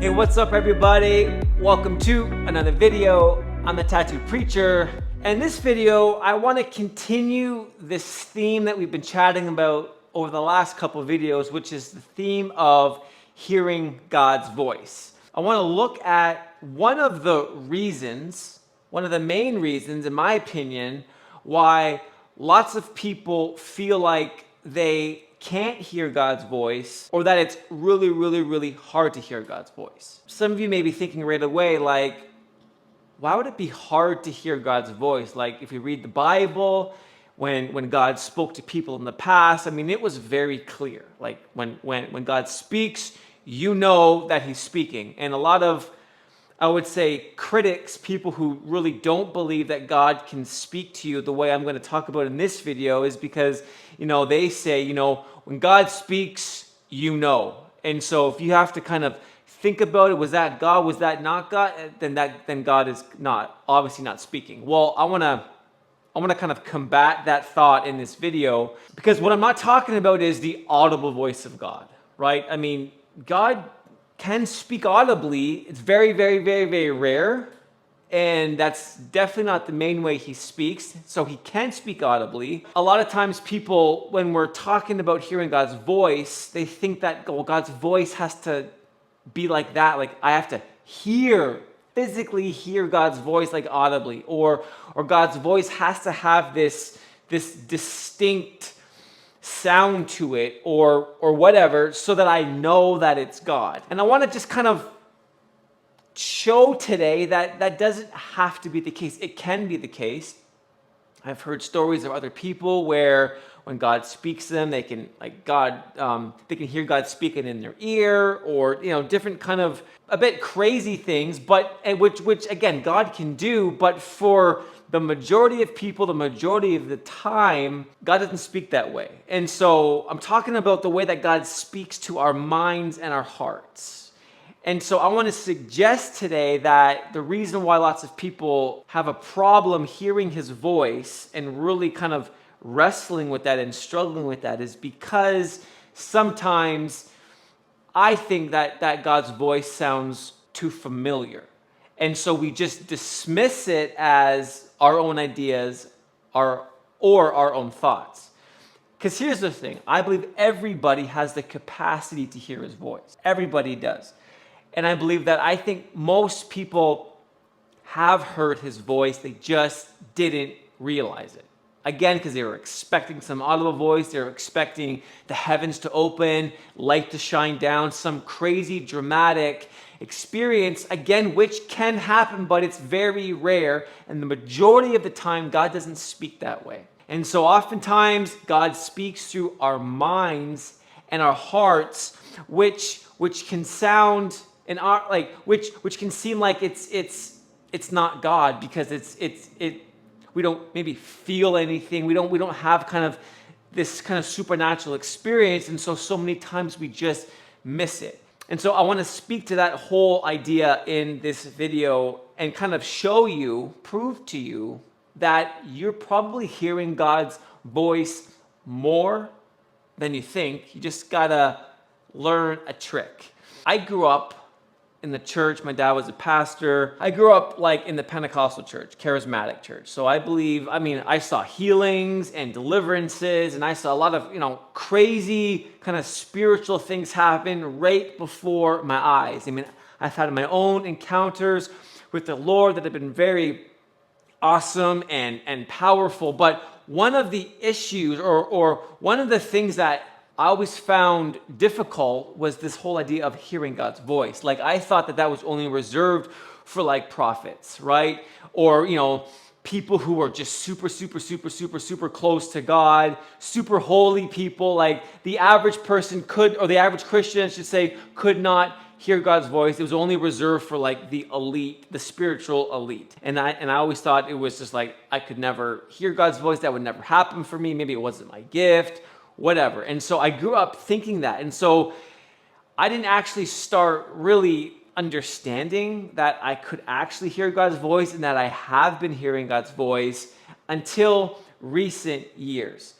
Hey, what's up everybody? Welcome to another video. I'm the Tattooed Preacher. And in this video, I want to continue this theme that we've been chatting about over the last couple of videos, which is the theme of hearing God's voice. I want to look at one of the main reasons, in my opinion, why lots of people feel like they can't hear God's voice, or that it's really hard to hear God's voice. Some of you may be thinking right away, like, why would it be hard to hear God's voice? Like, if you read the Bible, when God spoke to people in the past, I mean, it was very clear. Like, when God speaks, you know that he's speaking. And a lot of, I would say, critics, people who really don't believe that God can speak to you the way I'm going to talk about in this video, is because, they say, when God speaks, And so if you have to kind of think about it, was that God, was that not God? Then God is obviously not speaking. Well, I want to kind of combat that thought in this video, because what I'm not talking about is the audible voice of God, right? I mean, God can speak audibly. It's very rare, and that's definitely not the main way he speaks. So he can speak audibly. A lot of times people, when we're talking about hearing God's voice, they think that, well, God's voice has to be like that. Like, I have to physically hear God's voice, like audibly, or God's voice has to have this distinct sound to it, or whatever, so that I know that it's God. And I want to just kind of show today that doesn't have to be the case. It can be the case. I've heard stories of other people where when God speaks to them, they can they can hear God speaking in their ear, or different kind of a bit crazy things, but which again God can do, but for the majority of people, the majority of the time, God doesn't speak that way. And so I'm talking about the way that God speaks to our minds and our hearts. And so I want to suggest today that the reason why lots of people have a problem hearing his voice and really kind of wrestling with that and struggling with that is because sometimes I think that God's voice sounds too familiar. And so we just dismiss it as our own ideas or our own thoughts. Because here's the thing. I believe everybody has the capacity to hear his voice. Everybody does. And I believe that I think most people have heard his voice. They just didn't realize it. Again, because they were expecting some audible voice. They were expecting the heavens to open, light to shine down, some crazy dramatic experience, again, which can happen, but it's very rare. And the majority of the time, God doesn't speak that way. And so oftentimes, God speaks through our minds and our hearts, which can sound in our which can seem like it's not God, because we don't maybe feel anything. We don't have kind of this kind of supernatural experience, and so many times we just miss it. And so I want to speak to that whole idea in this video and kind of prove to you that you're probably hearing God's voice more than you think. You just gotta learn a trick. I grew up in the church. My dad was a pastor. I grew up in the Pentecostal church, charismatic church. So I saw healings and deliverances, and I saw a lot of, crazy kind of spiritual things happen right before my eyes. I've had my own encounters with the Lord that have been very awesome and powerful. But one of the issues or one of the things that I always found difficult was this whole idea of hearing God's voice. Like, I thought that was only reserved for prophets, right? Or, people who are just super close to God, super holy people. Like, the average person the average Christian, I should say, could not hear God's voice. It was only reserved for the elite, the spiritual elite. And I always thought it was just I could never hear God's voice. That would never happen for me. Maybe it wasn't my gift. Whatever. And so I grew up thinking that. And so I didn't actually start really understanding that I could actually hear God's voice and that I have been hearing God's voice until recent years.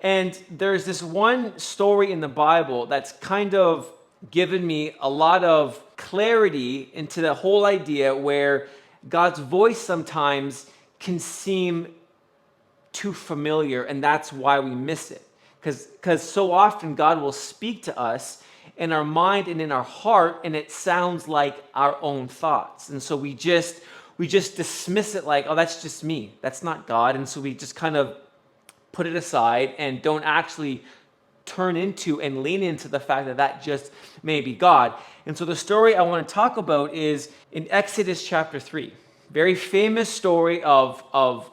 And there's this one story in the Bible that's kind of given me a lot of clarity into the whole idea where God's voice sometimes can seem too familiar, and that's why we miss it. Because so often God will speak to us in our mind and in our heart, and it sounds like our own thoughts. And so we just dismiss it like, oh, that's just me. That's not God. And so we just kind of put it aside and don't actually turn into and lean into the fact that that just may be God. And so the story I want to talk about is in Exodus chapter 3. Very famous story of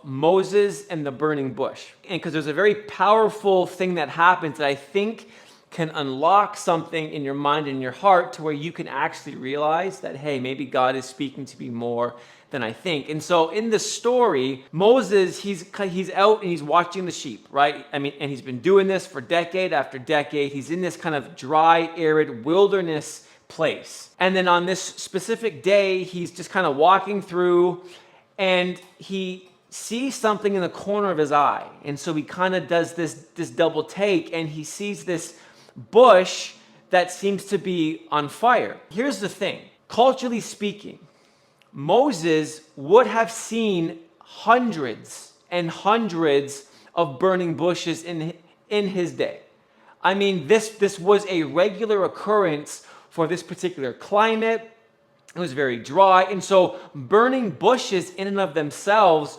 Moses and the burning bush. And because there's a very powerful thing that happens that I think can unlock something in your mind and your heart to where you can actually realize that, hey, maybe God is speaking to me more than I think. And so in the story, Moses, he's out and he's watching the sheep, right? I mean, and he's been doing this for decade after decade. He's in this kind of dry, arid wilderness place. And then on this specific day, he's just kind of walking through and he sees something in the corner of his eye. And so he kind of does this double take and he sees this bush that seems to be on fire. Here's the thing, culturally speaking, Moses would have seen hundreds and hundreds of burning bushes in his day. I mean, this was a regular occurrence for this particular climate. It was very dry. And so burning bushes in and of themselves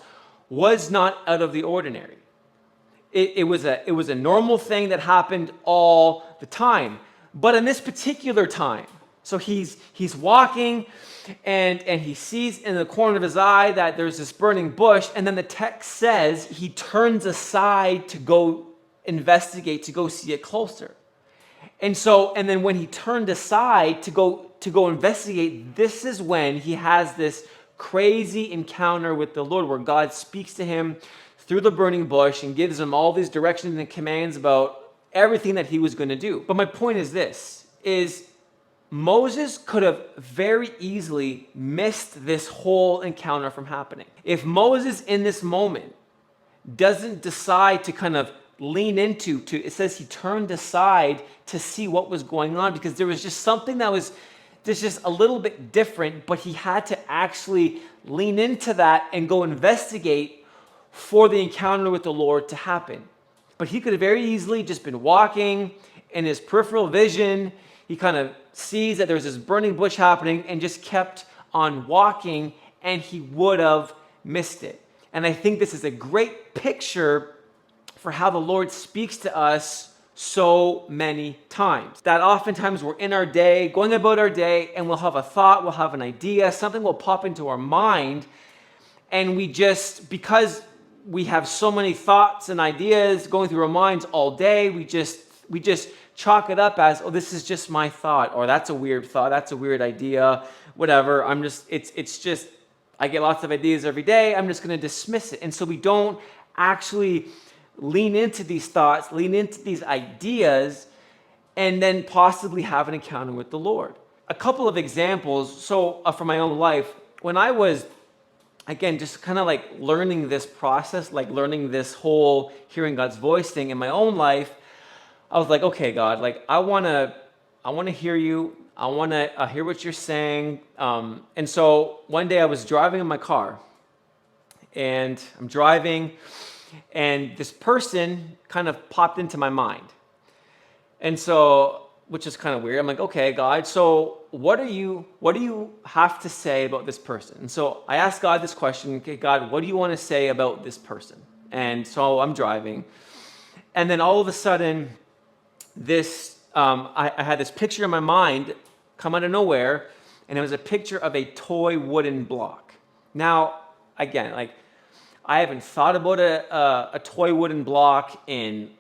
was not out of the ordinary. It was a normal thing that happened all the time. But in this particular time, so he's walking and he sees in the corner of his eye that there's this burning bush, and then the text says he turns aside to go investigate, to go see it closer. And then when he turned aside to go investigate, this is when he has this crazy encounter with the Lord where God speaks to him through the burning bush and gives him all these directions and commands about everything that he was going to do. But my point is this, is Moses could have very easily missed this whole encounter from happening. If Moses in this moment doesn't decide to kind of lean into, it says he turned aside to see what was going on because there was just something that was just a little bit different, but he had to actually lean into that and go investigate for the encounter with the Lord to happen. But he could have very easily just been walking in his peripheral vision. He kind of sees that there's this burning bush happening and just kept on walking, and he would have missed it. And I think this is a great picture for how the Lord speaks to us so many times. That oftentimes we're in our day, going about our day, and we'll have a thought, we'll have an idea, something will pop into our mind, and we just, because we have so many thoughts and ideas going through our minds all day, we just chalk it up as, oh, this is just my thought, or that's a weird thought, that's a weird idea, whatever. It's just, I get lots of ideas every day, I'm just going to dismiss it. And so we don't actually lean into these thoughts, lean into these ideas, and then possibly have an encounter with the Lord. A couple of examples, from my own life, when I was, again, just kind of like learning this process, like learning this whole hearing God's voice thing in my own life, I was like, okay, God, like I want to hear you. I want to hear what you're saying. And so one day I was driving in my car, and I'm driving, and this person kind of popped into my mind. And so, which is kind of weird. I'm like, okay, God, so what do you have to say about this person? And so I asked God this question, okay, God, what do you want to say about this person? And so I'm driving, and then all of a sudden, I had this picture in my mind come out of nowhere, and it was a picture of a toy wooden block. Now, again, like I haven't thought about a toy wooden block in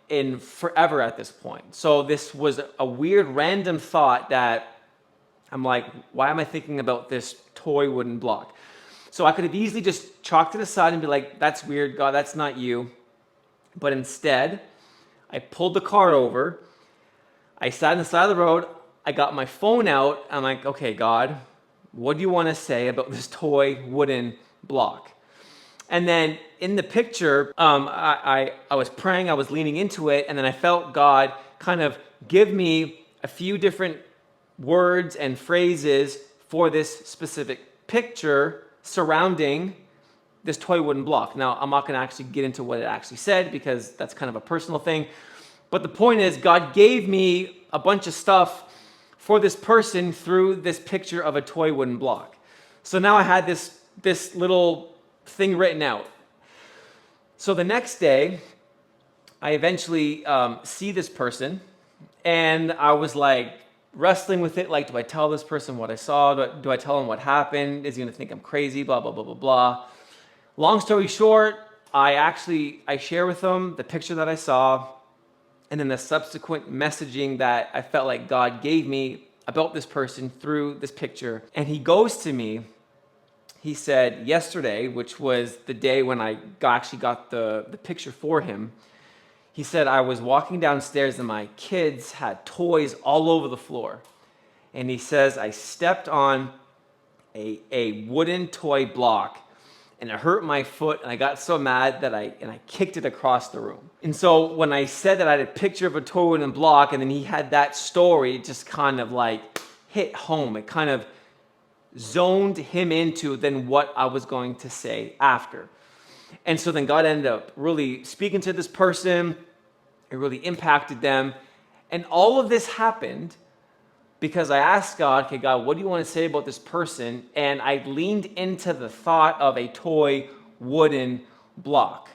forever at this point. So this was a weird random thought that I'm like, why am I thinking about this toy wooden block? So I could have easily just chalked it aside and be like, that's weird, God, that's not you. But instead, I pulled the car over, I sat on the side of the road, I got my phone out, I'm like, okay, God, what do you want to say about this toy wooden block? And then in the picture, I was praying, I was leaning into it, and then I felt God kind of give me a few different words and phrases for this specific picture surrounding this toy wooden block. Now, I'm not going to actually get into what it actually said because that's kind of a personal thing. But the point is, God gave me a bunch of stuff for this person through this picture of a toy wooden block. So now I had this little thing written out. So the next day, I eventually see this person, and I was like wrestling with it. Like, do I tell this person what I saw? Do I tell him what happened? Is he going to think I'm crazy? Blah, blah, blah, blah, blah. Long story short, I share with him the picture that I saw, and then the subsequent messaging that I felt like God gave me about this person through this picture. And he goes to me, he said yesterday, which was the day when I actually got the picture for him, he said, I was walking downstairs and my kids had toys all over the floor. And he says, I stepped on a wooden toy block, and it hurt my foot, and I got so mad that I kicked it across the room. And so when I said that I had a picture of a toy wooden block, and then he had that story, it just kind of like hit home. It kind of zoned him into then what I was going to say after. And so then God ended up really speaking to this person. It really impacted them. And all of this happened because I asked God, okay, God, what do you want to say about this person? And I leaned into the thought of a toy wooden block.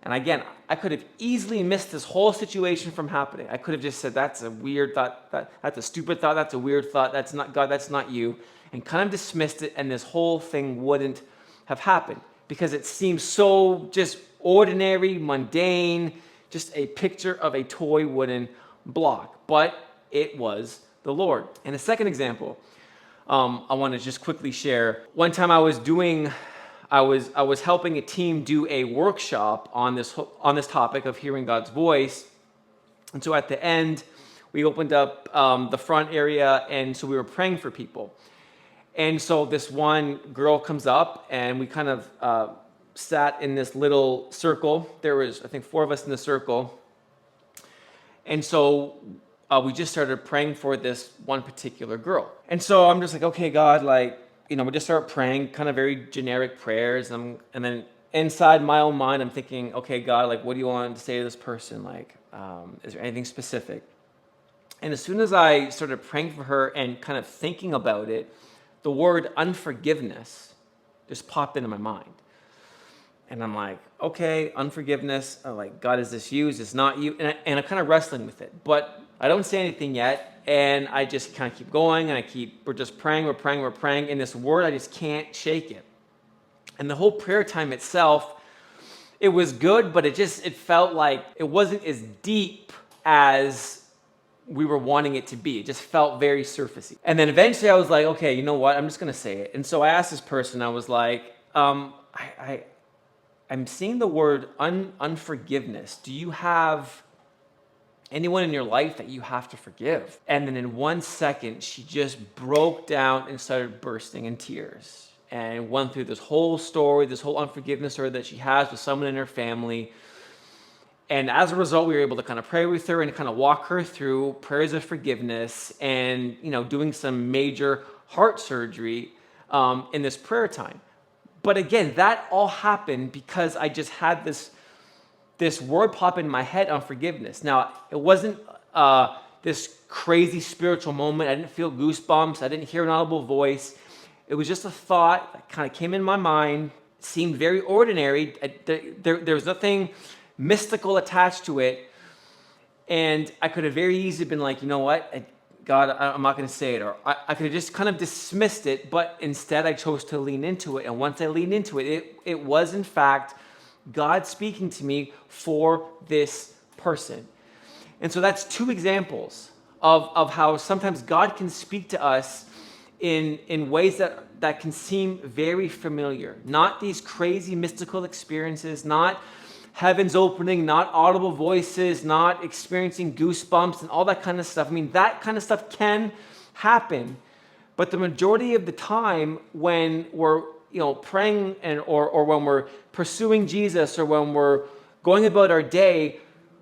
And again, I could have easily missed this whole situation from happening. I could have just said, that's a weird thought, that's a stupid thought, that's a weird thought, that's not God, that's not you, and kind of dismissed it, and this whole thing wouldn't have happened because it seems so just ordinary, mundane, just a picture of a toy wooden block. But it was the Lord. And a second example, I want to just quickly share. One time I was helping a team do a workshop on this topic of hearing God's voice. And so at the end, we opened up the front area, and so we were praying for people. And so this one girl comes up, and we kind of sat in this little circle. There was, I think, 4 of us in the circle. And so we just started praying for this one particular girl. And so I'm just like, okay, God, like, we just start praying, kind of very generic prayers. And then inside my own mind, I'm thinking, okay, God, like, what do you want to say to this person? Like, is there anything specific? And as soon as I started praying for her and kind of thinking about it, the word unforgiveness just popped into my mind. And I'm like, okay, unforgiveness. I'm like, God, is this you? Is this not you? And I'm kind of wrestling with it. But I don't say anything yet. And I just kind of keep going. And we're just praying, we're praying. And this word, I just can't shake it. And the whole prayer time itself, it was good, but it felt like it wasn't as deep as we were wanting it to be. It just felt very surfacey. And then eventually I was like, okay, you know what? I'm just going to say it. And so I asked this person, I was like, I'm seeing the word unforgiveness. Do you have anyone in your life that you have to forgive? And then in 1 second, she just broke down and started bursting in tears and went through this whole story, this whole unforgiveness story that she has with someone in her family. And as a result, we were able to kind of pray with her and kind of walk her through prayers of forgiveness and, doing some major heart surgery in this prayer time. But again, that all happened because I just had this word pop in my head on forgiveness. Now, it wasn't this crazy spiritual moment. I didn't feel goosebumps. I didn't hear an audible voice. It was just a thought that kind of came in my mind, seemed very ordinary. There was nothing mystical attached to it. And I could have very easily been like, you know what? God, I'm not going to say it. Or I could have just kind of dismissed it, but instead I chose to lean into it. And once I leaned into it, it was in fact God speaking to me for this person. And so that's 2 examples of how sometimes God can speak to us in ways that can seem very familiar. Not these crazy mystical experiences, not heavens opening, not audible voices, not experiencing goosebumps and all that kind of stuff. I mean, that kind of stuff can happen, but the majority of the time when we're praying or when we're pursuing Jesus or when we're going about our day,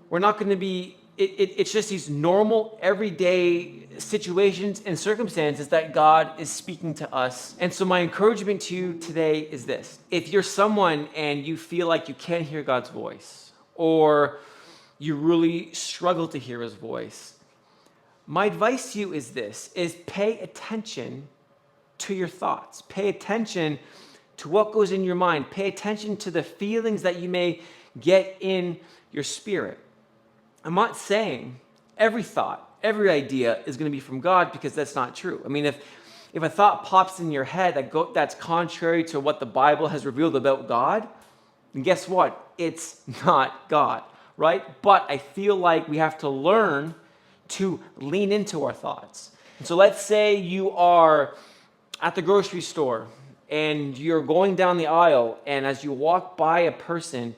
we're not going to be it's just these normal, everyday situations and circumstances that God is speaking to us. And so my encouragement to you today is this. If you're someone and you feel like you can't hear God's voice, or you really struggle to hear his voice, my advice to you is this, is pay attention to your thoughts. Pay attention to what goes in your mind. Pay attention to the feelings that you may get in your spirit. I'm not saying every thought, every idea is going to be from God, because that's not true. I mean, if a thought pops in your head that's contrary to what the Bible has revealed about God, then guess what? It's not God, right? But I feel like we have to learn to lean into our thoughts. And so let's say you are at the grocery store and you're going down the aisle, and as you walk by a person,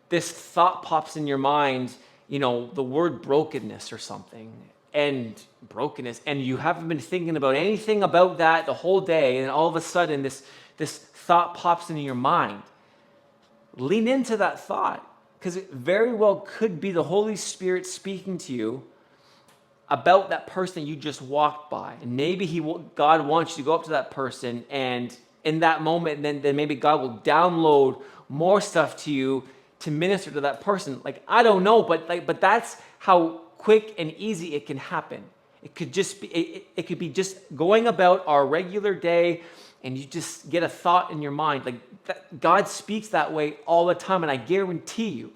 this thought pops in your mind, the word brokenness or something, and brokenness, and you haven't been thinking about anything about that the whole day, and all of a sudden this thought pops into your mind. Lean into that thought, because it very well could be the Holy Spirit speaking to you about that person you just walked by. And maybe God wants you to go up to that person, and in that moment, then maybe God will download more stuff to you to minister to that person. Like, I don't know, but that's how quick and easy it can happen. It could just be, it could be just going about our regular day, and you just get a thought in your mind. Like, God speaks that way all the time, and I guarantee you,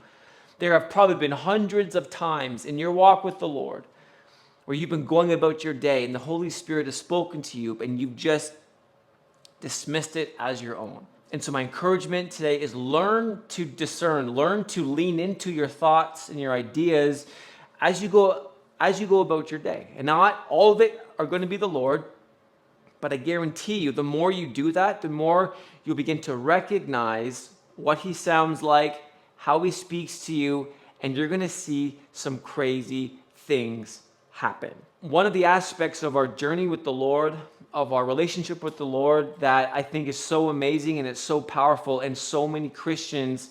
there have probably been hundreds of times in your walk with the Lord where you've been going about your day, and the Holy Spirit has spoken to you, and you've just dismissed it as your own. And so my encouragement today is learn to discern, learn to lean into your thoughts and your ideas as you go about your day. And not all of it are going to be the Lord, but I guarantee you, the more you do that, the more you'll begin to recognize what he sounds like, how he speaks to you, and you're going to see some crazy things happen. One of the aspects of our journey with the Lord, of our relationship with the Lord, that I think is so amazing and it's so powerful, and so many Christians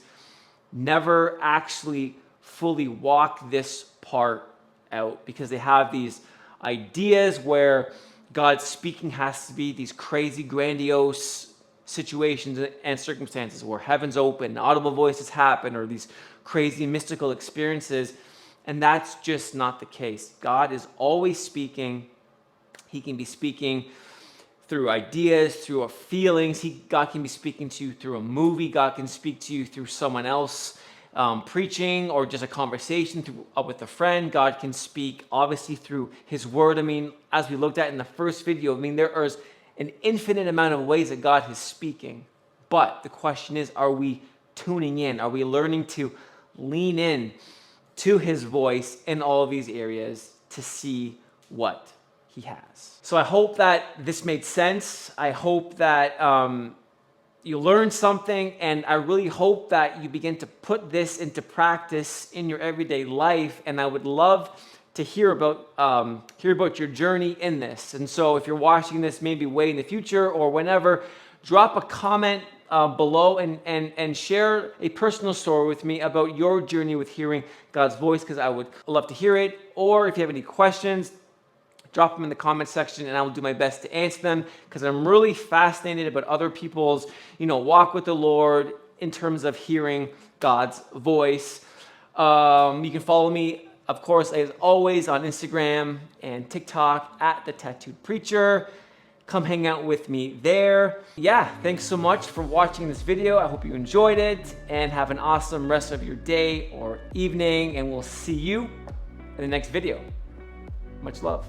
never actually fully walk this part out, because they have these ideas where God's speaking has to be these crazy, grandiose situations and circumstances where heaven's open, audible voices happen, or these crazy mystical experiences. And that's just not the case. God is always speaking. He can be speaking through ideas, through our feelings. God can be speaking to you through a movie. God can speak to you through someone else preaching, or just a conversation with a friend. God can speak obviously through his word. I mean, as we looked at in the first video, there is an infinite amount of ways that God is speaking. But the question is, are we tuning in? Are we learning to lean in to his voice in all of these areas to see what he has? So I hope that this made sense. I hope that you learned something, and I really hope that you begin to put this into practice in your everyday life. And I would love to hear about your journey in this. And so if you're watching this maybe way in the future or whenever, drop a comment below and share a personal story with me about your journey with hearing God's voice, because I would love to hear it. Or if you have any questions, drop them in the comment section, and I will do my best to answer them, because I'm really fascinated about other people's, walk with the Lord in terms of hearing God's voice. You can follow me, of course, as always, on Instagram and TikTok at The Tattooed Preacher. Come hang out with me there. Yeah, thanks so much for watching this video. I hope you enjoyed it, and have an awesome rest of your day or evening, and we'll see you in the next video. Much love.